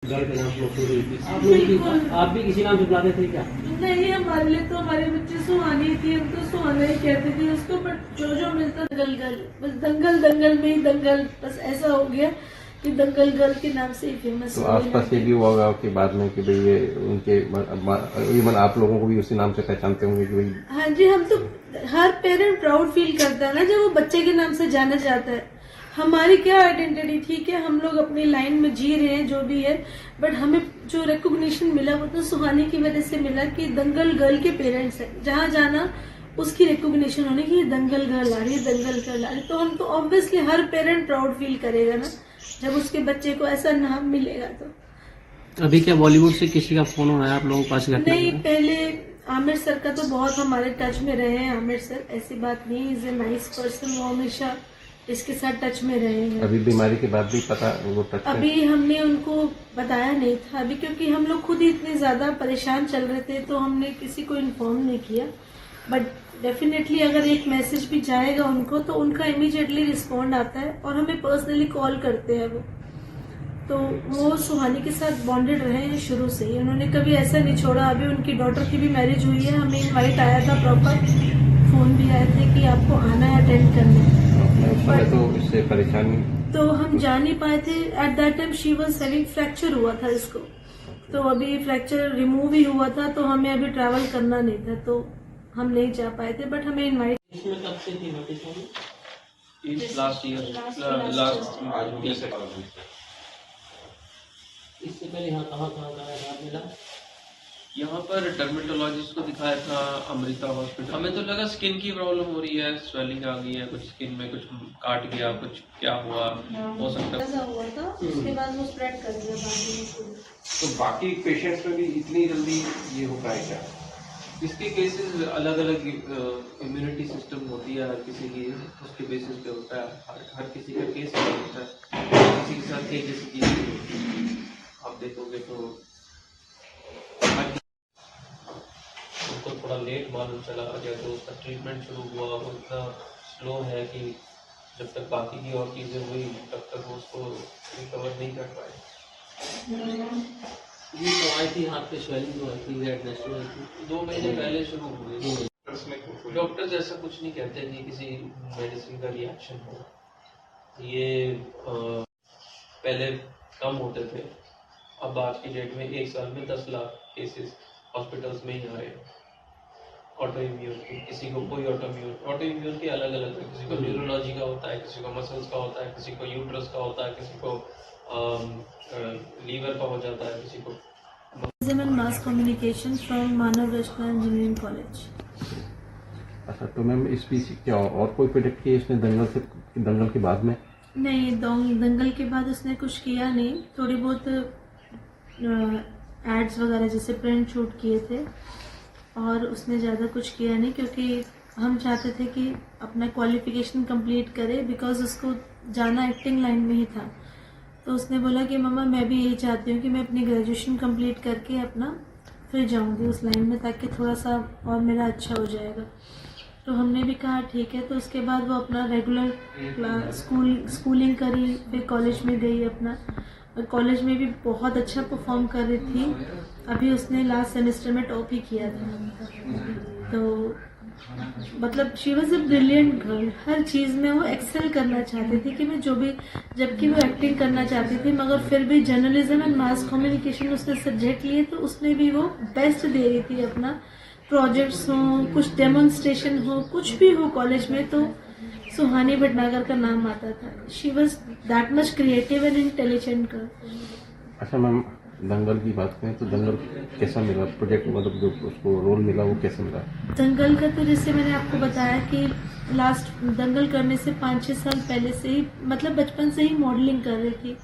घर के नाम से मशहूर हुई थी। आप भी किसी नाम से बुलाते थे क्या? नहीं, हमारे लिए तो हमारे बच्चे सुहानी थी, हम तो सुहाना ही कहते थे उसको। बट जो जो मिलता दंगल, बस दंगल दंगल में ही दंगल, बस ऐसा हो गया कि दंगल गर्ल के नाम से ही फेमस। तो आसपास ये भी हुआ होगा कि बाद में कि भाई ये उनके इवन आप लोगों को भी उसी नाम से पहचानते होंगे कि भाई। हाँ जी, हम तो हर पेरेंट प्राउड फील करता है ना जब वो बच्चे के नाम से जाना जाता है। हमारी क्या आइडेंटिटी, ठीक है हम लोग अपनी लाइन में जी रहे हैं जो भी है, बट हमें जो रिकॉग्निशन मिला वो तो सुहानी की वजह से मिला कि दंगल गर्ल के पेरेंट्स है, जहाँ जाना उसकी रिकॉग्निशन होने की, दंगल गर्ल आ रही है, दंगल गर्ल आ रही है। तो हम तो ऑब्वियसली हर पेरेंट प्राउड फील करेगा ना जब उसके बच्चे को ऐसा नाम मिलेगा। तो अभी क्या बॉलीवुड से किसी का फोन आया आप लोगों के पास? नहीं, पहले आमिर सर का तो बहुत हमारे टच में रहे हैं। आमिर सर ऐसी बात नहीं, इज ए नाइस पर्सन, वो हमेशा इसके साथ टच में रहे हैं। अभी बीमारी के बाद भी पता वो टच में? अभी हमने उनको बताया नहीं था अभी, क्योंकि हम लोग खुद ही इतने ज्यादा परेशान चल रहे थे तो हमने किसी को इन्फॉर्म नहीं किया। बट डेफिनेटली अगर एक मैसेज भी जाएगा उनको तो उनका इमीडिएटली रिस्पॉन्ड आता है और हमें पर्सनली कॉल करते हैं वो। तो वो सुहानी के साथ बॉन्डेड रहे हैं शुरू से ही, उन्होंने कभी ऐसा नहीं छोड़ा। अभी उनकी डॉटर की भी मैरिज हुई है, हमें इनवाइट आया था, प्रॉपर फोन भी आए थे कि आपको आना है अटेंड करने। उस समय तो इससे परेशानी तो हम जा नहीं पाए थे। At that time she was having fracture हुआ था इसको, तो अभी फ्रैक्चर रिमूव ही हुआ था, तो हमें अभी ट्रैवल करना नहीं था तो हम नहीं जा पाए थे। बट हमें इनवाइट इसमें कब से थी नोटिस होनी? लास्ट ईयर लास्ट इससे पहले यहाँ कहाँ मिला? यहाँ पर डर्मेटोलॉजिस्ट को दिखाया था, अमृता हॉस्पिटल। हमें तो लगा स्किन की प्रॉब्लम हो रही है, स्वेलिंग आ गई है, कुछ स्किन में कुछ काट गया, कुछ क्या हुआ हो सकता है। ऐसा हुआ था, उसके बाद वो स्प्रेड कर दिया बाकी। तो बाकी पेशेंट्स में भी इतनी जल्दी ये होता है क्या? इसके केसेस अलग अलग इम्यूनिटी सिस्टम होती है हर किसी की, उसके बेसिस पे होता है। हर किसी का केस अलग होता है, किसी के साथ एक जैसी चीज नहीं होती। आप देखोगे तो उनको थोड़ा लेट मालूम चला, जब उसका ट्रीटमेंट शुरू हुआ वो इतना स्लो है कि जब तक बाकी की और चीज़ें हुई तब तक वो उसको रिकवर नहीं कर पाए। ये तो आई थी हाथ पे स्वेलिंग जो आई थी, रेडनेस जो आई थी 2 महीने पहले शुरू हुई। डॉक्टर्स ऐसा कुछ नहीं कहते कि किसी मेडिसिन का रिएक्शन हो। ये पहले कम होते थे, अब आज की डेट में 1 साल में 10 लाख केसेस हॉस्पिटल्स में ही आ रहे हैं ऑटो इम्यून के। किसी को कोई ऑटो इम्यून के अलग अलग है, किसी को न्यूरोलॉजी का होता है, किसी को मसल्स का होता है, किसी को यूट्रस का होता है, किसी को लीवर का हो जाता है, किसी को mass communication from Manav Rachna engineering college. अच्छा, तो मैम इस बीच क्या और कोई प्रोडक्ट किया इसने दंगल के बाद में? नहीं, दंगल के बाद उसने कुछ किया नहीं, थोड़ी बहुत एड्स वगैरह जैसे प्रिंट शूट किए थे और उसने ज़्यादा कुछ किया नहीं, क्योंकि हम चाहते थे कि अपना क्वालिफिकेशन कंप्लीट करे, बिकॉज उसको जाना एक्टिंग लाइन में ही था। तो उसने बोला कि मम्मा मैं भी यही चाहती हूँ कि मैं अपनी ग्रेजुएशन कंप्लीट करके अपना फिर जाऊँगी उस लाइन में, ताकि थोड़ा सा और मेरा अच्छा हो जाएगा। तो हमने भी कहा ठीक है। तो उसके बाद वो अपना रेगुलर स्कूलिंग करी, फिर कॉलेज में गई अपना, और कॉलेज में भी बहुत अच्छा परफॉर्म कर रही थी। अभी उसने लास्ट सेमेस्टर में टॉप ही किया था। तो मतलब she was a brilliant girl, हर चीज़ में वो एक्सेल करना चाहती थी कि मैं जो भी, जबकि वो एक्टिंग करना चाहती थी मगर फिर भी जर्नलिज्म एंड मास कम्युनिकेशन उसने सब्जेक्ट लिए, तो उसमें भी वो बेस्ट दे रही थी अपना। प्रोजेक्ट्स हो, कुछ डेमोन्स्ट्रेशन हो, कुछ भी हो कॉलेज में, तो सुहानी भटनागर का नाम आता था। She was that much creative and intelligent girl. अच्छा मैम, दंगल की बात करें तो दंगल कैसा मिला प्रोजेक्ट, मतलब जो उसको रोल मिला वो कैसे मिला? दंगल का तो जैसे मैंने आपको बताया कि लास्ट दंगल करने से 5-6 साल पहले से ही, मतलब बचपन से ही मॉडलिंग कर रही थी।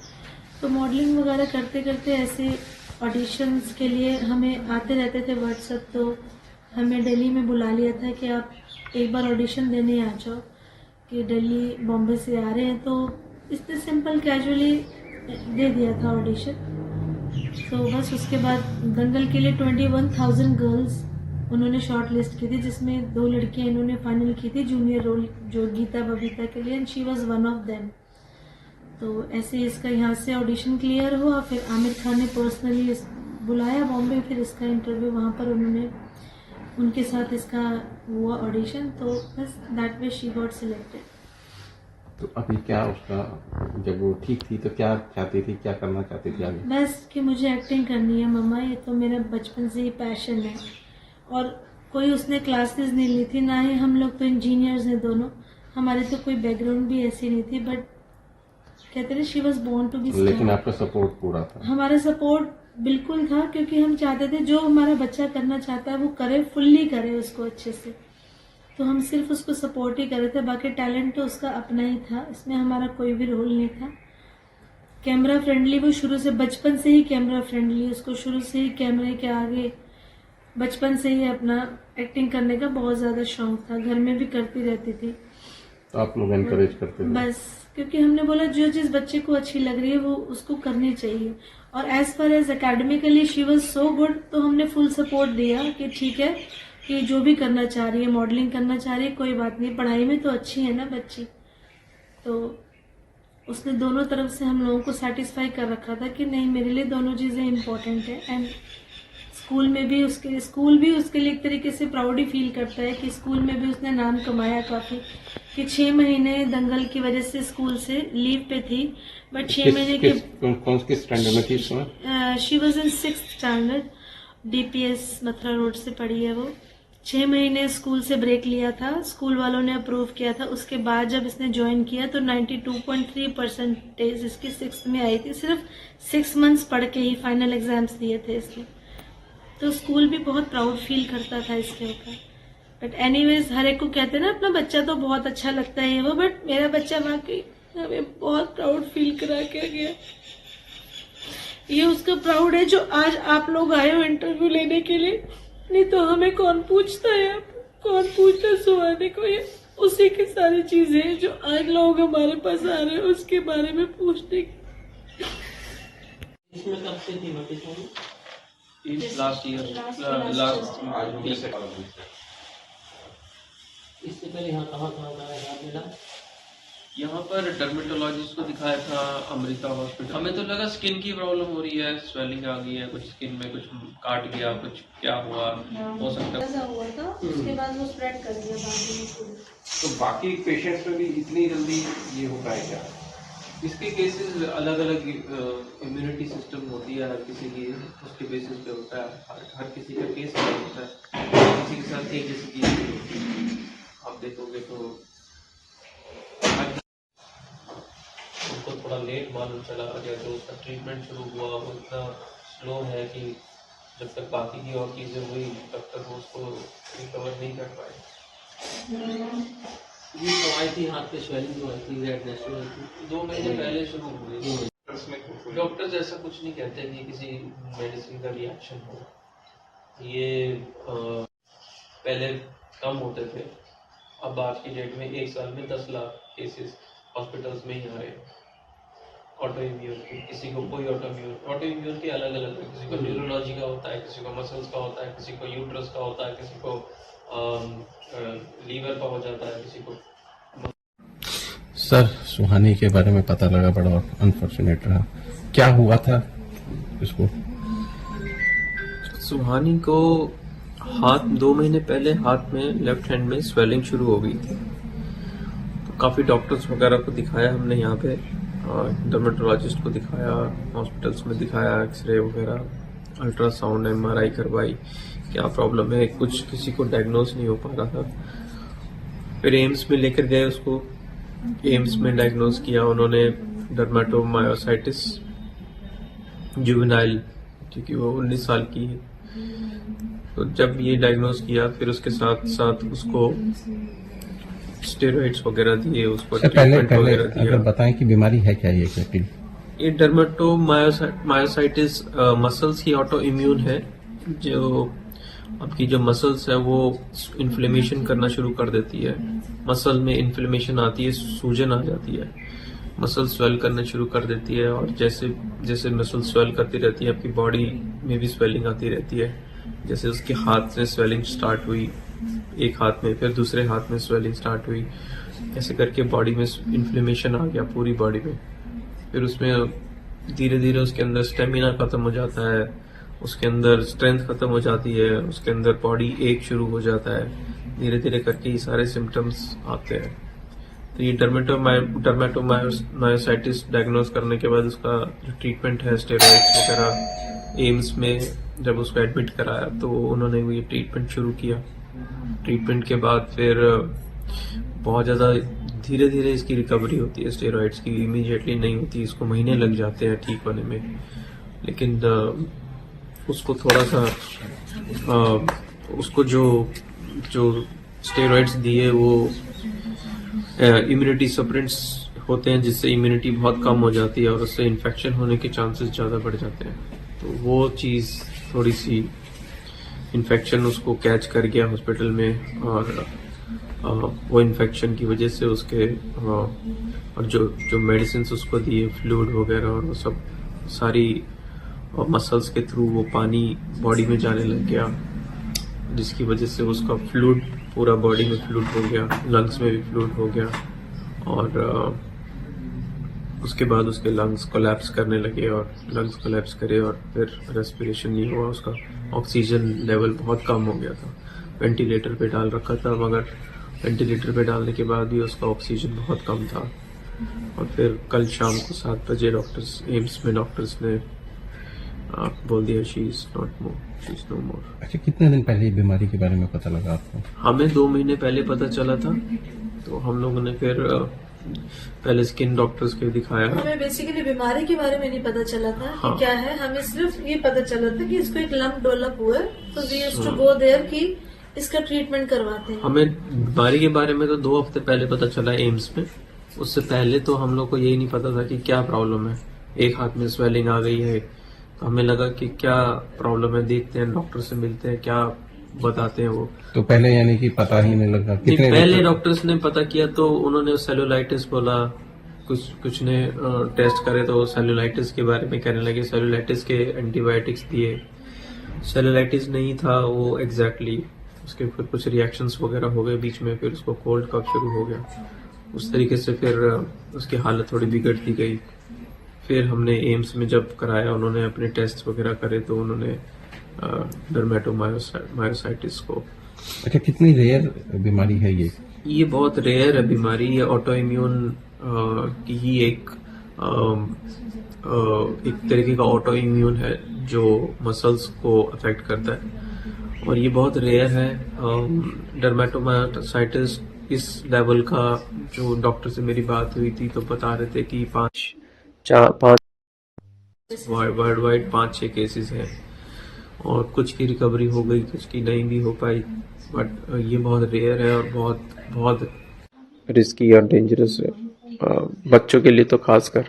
तो मॉडलिंग वगैरह करते करते ऐसे ऑडिशंस के लिए हमें आते रहते थे व्हाट्सएप, तो हमें दिल्ली में बुला लिया था कि आप एक बार ऑडिशन देने आ जाओ, कि दिल्ली बॉम्बे से आ रहे हैं। तो इतने सिंपल कैजुअली दे दिया था ऑडिशन। तो बस उसके बाद दंगल के लिए 21,000 गर्ल्स उन्होंने शॉर्ट लिस्ट की थी, जिसमें 2 लड़कियां इन्होंने फाइनल की थी जूनियर रोल, जो गीता बबीता के लिए, and she was one of them. तो ऐसे इसका यहाँ से ऑडिशन क्लियर हुआ, फिर आमिर खान ने पर्सनली बुलाया बॉम्बे, फिर इसका इंटरव्यू वहाँ पर उन्होंने उनके साथ इसका हुआ ऑडिशन, तो बस that way she got selected. तो अभी क्या उसका, जब वो ठीक थी तो क्या चाहती थी, क्या करना चाहती थी आगे? बस कि मुझे एक्टिंग करनी है मम्मा, ये तो मेरा बचपन से ही पैशन है। और कोई उसने क्लासेस नहीं ली थी, ना ही हम लोग तो इंजीनियर्स हैं दोनों, हमारे तो कोई बैकग्राउंड भी ऐसी नहीं थी, बट कहते हैं she was born to be star. लेकिन आपका सपोर्ट पूरा था? हमारा सपोर्ट बिल्कुल था, क्योंकि हम चाहते थे जो हमारा बच्चा करना चाहता है वो करे, फुल्ली करे उसको अच्छे से, तो हम सिर्फ उसको सपोर्ट ही कर रहे थे, बाकी टैलेंट तो उसका अपना ही था, इसमें हमारा कोई भी रोल नहीं था। कैमरा फ्रेंडली वो शुरू से, बचपन से ही कैमरा फ्रेंडली, उसको शुरू से ही कैमरे के आगे बचपन से ही अपना एक्टिंग करने का बहुत ज्यादा शौक था, घर में भी करती रहती थी। तो आप लोग एनकरेज करते थे? बस क्योंकि हमने बोला जो चीज बच्चे को अच्छी लग रही है वो उसको करनी चाहिए, और as far as academically she was so good, तो हमने फुल सपोर्ट दिया कि ठीक है कि जो भी करना चाह रही है, मॉडलिंग करना चाह रही है, कोई बात नहीं, पढ़ाई में तो अच्छी है ना बच्ची। तो उसने दोनों तरफ से हम लोगों को सेटिस्फाई कर रखा था कि नहीं, मेरे लिए दोनों चीजें इम्पोर्टेंट है। एंड स्कूल भी उसके लिए एक तरीके से प्राउड ही फील करता है कि स्कूल में भी उसने नाम कमाया काफी, कि 6 महीने दंगल की वजह से स्कूल से लीव पे थी, बट 6 महीने के कौन किस स्टैंडर्ड में थी इस समय? She was in 6th standard, DPS Mathura road से पढ़ी है वो। 6 महीने स्कूल से ब्रेक लिया था, स्कूल वालों ने अप्रूव किया था, उसके बाद जब इसने ज्वाइन किया तो 92.3% इसकी 6th में आई थी, सिर्फ 6 मंथ्स पढ़ के ही फाइनल एग्जाम्स दिए थे इसने, तो स्कूल भी बहुत प्राउड फील करता था इसके ऊपर। बट एनीवेज, हर एक को कहते हैं ना अपना बच्चा तो बहुत अच्छा लगता है वो, बट मेरा बच्चा वाकई हमें बहुत प्राउड फील करा के गया। ये उसका प्राउड है जो आज आप लोग आए हो इंटरव्यू लेने के लिए, नहीं तो हमें कौन पूछता है, कौन पूछता है सुहाने को, ये उसी की सारी चीजें जो आज लोग हमारे पास आ रहे हैं उसके बारे में पूछने की। इसमें कब से थी नोटिस? लास्ट ईयर, इससे पहले यहाँ कहाँ मिला? यहाँ पर डर्मेटोलॉजिस्ट को दिखाया था, अमृता हॉस्पिटल। हमें तो लगा स्किन की प्रॉब्लम हो रही है, स्वेलिंग आ गई है, कुछ स्किन में कुछ काट गया, कुछ क्या हुआ हो सकता है, ऐसा हुआ था, उसके बाद वो स्प्रेड कर दिया बाकी में। तो बाकी पेशेंट्स में भी इतनी जल्दी ये हो पाएगा? इसके केसेस अलग अलग इम्यूनिटी सिस्टम होती है हर किसी की, उसके बेसिस पे होता है, हर किसी का केस अलग होता है, किसी के साथ एक जैसी चीज नहीं होती। आप देखोगे तो उनको थोड़ा लेट मालूम चला, जैसे उसका ट्रीटमेंट शुरू हुआ वो इतना स्लो है कि जब तक बाकी की और चीज़ें हुई तब तक वो उसको रिकवर नहीं कर पाए। ये दवाई थी, हाथ पे स्वेलिंग जो आई थी, रेडनेस जो आई थी, 2 महीने पहले शुरू हुई। डॉक्टर्स ऐसा कुछ नहीं कहते कि किसी मेडिसिन का रिएक्शन हो, ये पहले कम होते थे, अब आज की डेट में 1 साल में 10 लाख केसेस हॉस्पिटल्स में ही आ रहे हैं ऑटो इम्यून के। किसी को कोई ऑटो इम्यून के अलग अलग है, किसी को न्यूरोलॉजी का होता है, किसी को मसल्स का होता है, किसी को यूट्रस का होता है, किसी को लीवर का हो जाता है, किसी को। सर, सुहानी के बारे में पता लगा, बड़ा अनफॉर्चुनेट रहा, क्या हुआ था इसको? सुहानी को हाथ 2 महीने पहले हाथ में लेफ्ट हैंड में स्वेलिंग शुरू हो गई थी, तो काफ़ी डॉक्टर्स वगैरह को दिखाया हमने यहाँ पे, डर्मेटोलॉजिस्ट को दिखाया, हॉस्पिटल्स में दिखाया, एक्सरे वगैरह, अल्ट्रासाउंड, MRI करवाई, क्या प्रॉब्लम है, कुछ किसी को डायग्नोज नहीं हो पा रहा था। फिर एम्स में लेकर गए उसको, एम्स में डायग्नोज किया उन्होंने डर्मेटोमायोसाइटिस जुवेनाइल, क्योंकि वो 19 साल की है। तो जब ये डायग्नोज किया फिर उसके साथ साथ उसको स्टेरॉइड्स वगैरह दिए, उसको ट्रीटमेंट वगैरह दिया। अगर बताएं कि बीमारी है क्या ये एग्जैक्टली? ये डर्मेटोमायोसाइटिस मसल्स की ऑटो इम्यून है, जो आपकी जो मसल्स है वो इन्फ्लेमेशन करना शुरू कर देती है, मसल में इन्फ्लेमेशन आती है, सूजन आ जाती है, मसल स्वेल करना शुरू कर देती है, और जैसे जैसे मसल स्वेल करती रहती है आपकी बॉडी में भी स्वेलिंग आती रहती है। जैसे उसके हाथ से स्वेलिंग स्टार्ट हुई एक हाथ में, फिर दूसरे हाथ में स्वेलिंग स्टार्ट हुई, ऐसे करके बॉडी में इन्फ्लेमेशन आ गया पूरी बॉडी में। फिर उसमें धीरे धीरे उसके अंदर स्टेमिना खत्म हो जाता है, उसके अंदर स्ट्रेंथ खत्म हो जाती है, उसके अंदर बॉडी एक शुरू हो जाता है, धीरे धीरे करके ये सारे सिम्टम्स आते हैं। तो ये डर्मेटोमायोसाइटिस डायग्नोज करने के बाद उसका जो ट्रीटमेंट है स्टेरॉइड्स वगैरह, एम्स में जब उसको एडमिट कराया तो उन्होंने ये ट्रीटमेंट शुरू किया। ट्रीटमेंट के बाद फिर बहुत ज़्यादा धीरे धीरे इसकी रिकवरी होती है, स्टेरॉइड्स की इमीडिएटली नहीं होती, इसको महीने लग जाते हैं ठीक होने में। लेकिन उसको थोड़ा सा उसको जो स्टेरॉइड्स दिए वो इम्यूनिटी सप्रेंट्स होते हैं, जिससे इम्यूनिटी बहुत कम हो जाती है और उससे इन्फेक्शन होने के चांसेस ज़्यादा बढ़ जाते हैं। तो वो चीज़ थोड़ी सी इन्फेक्शन उसको कैच कर गया हॉस्पिटल में, और वो इन्फेक्शन की वजह से उसके और जो मेडिसिन उसको दिए फ्लूइड वगैरह और वो सब सारी मसल्स के थ्रू वो पानी बॉडी में जाने लग गया, जिसकी वजह से उसका फ्लूइड पूरा बॉडी में फ्लूइड हो गया, लंग्स में भी फ्लूइड हो गया, और उसके बाद उसके लंग्स कोलैप्स करने लगे और लंग्स कोलैप्स करे और फिर रेस्पिरेशन नहीं हुआ, उसका ऑक्सीजन लेवल बहुत कम हो गया था। वेंटिलेटर पे डाल रखा था, मगर वेंटिलेटर पे डालने के बाद भी उसका ऑक्सीजन बहुत कम था। और फिर कल शाम को 7 बजे एम्स में डॉक्टर्स ने बोल दिया शी इज नो मोर। अच्छा, कितने दिन पहले बीमारी के बारे में पता लगा आपको? हमें 2 महीने पहले पता चला था, तो हम लोगों ने फिर पहले स्किन डॉक्टर्स को दिखाया। हमें बेसिकली बीमारी के बारे में नहीं पता चला था हाँ। कि क्या है, हमें सिर्फ ये पता चला था कि इसको एक लंप डेवलप हुआ है, तो we used to go there कि इसका ट्रीटमेंट करवाते हैं। हमें बीमारी के बारे में तो 2 हफ्ते पहले पता चला एम्स में। उससे पहले तो हम लोग को यही नहीं पता था कि क्या प्रॉब्लम है। एक हाथ में स्वेलिंग आ गई है, तो हमें लगा कि क्या प्रॉब्लम है, देखते हैं डॉक्टर से मिलते हैं, क्या बताते हैं वो। तो पहले यानी कि पता ही नहीं लगा? नहीं, पहले डॉक्टर्स ने पता किया तो उन्होंने सेलुलाइटिस बोला, कुछ ने टेस्ट करे तो सेलुलाइटिस के बारे में कहने लगे, सेलुलाइटिस के एंटीबायोटिक्स दिए। सेलुलाइटिस नहीं था वो एग्जैक्टली, उसके फिर कुछ रिएक्शंस वगैरह हो गए बीच में, फिर उसको कोल्ड कफ शुरू हो गया। उस तरीके से फिर उसकी हालत थोड़ी बिगड़ती गई। फिर हमने एम्स में जब कराया, उन्होंने अपने टेस्ट वगैरह करे तो उन्होंने डर्मेटोमायोसाइटिस को। अच्छा, कितनी रेयर बीमारी है ये? ये बहुत रेयर है बीमारी, ये ऑटो इम्यून की ही एक तरीके का ऑटो इम्यून है जो मसल्स को अफेक्ट करता है, और ये बहुत रेयर है। डर्मेटोमायोसाइटिस इस लेवल का, जो डॉक्टर से मेरी बात हुई थी तो बता रहे थे कि 5 वर्ल्ड वाइड 5-6 केसेस हैं, और कुछ की रिकवरी हो गई, कुछ की नहीं भी हो पाई, बट ये बहुत रेयर है और बहुत रिस्की और डेंजरस है, बच्चों के लिए तो खासकर।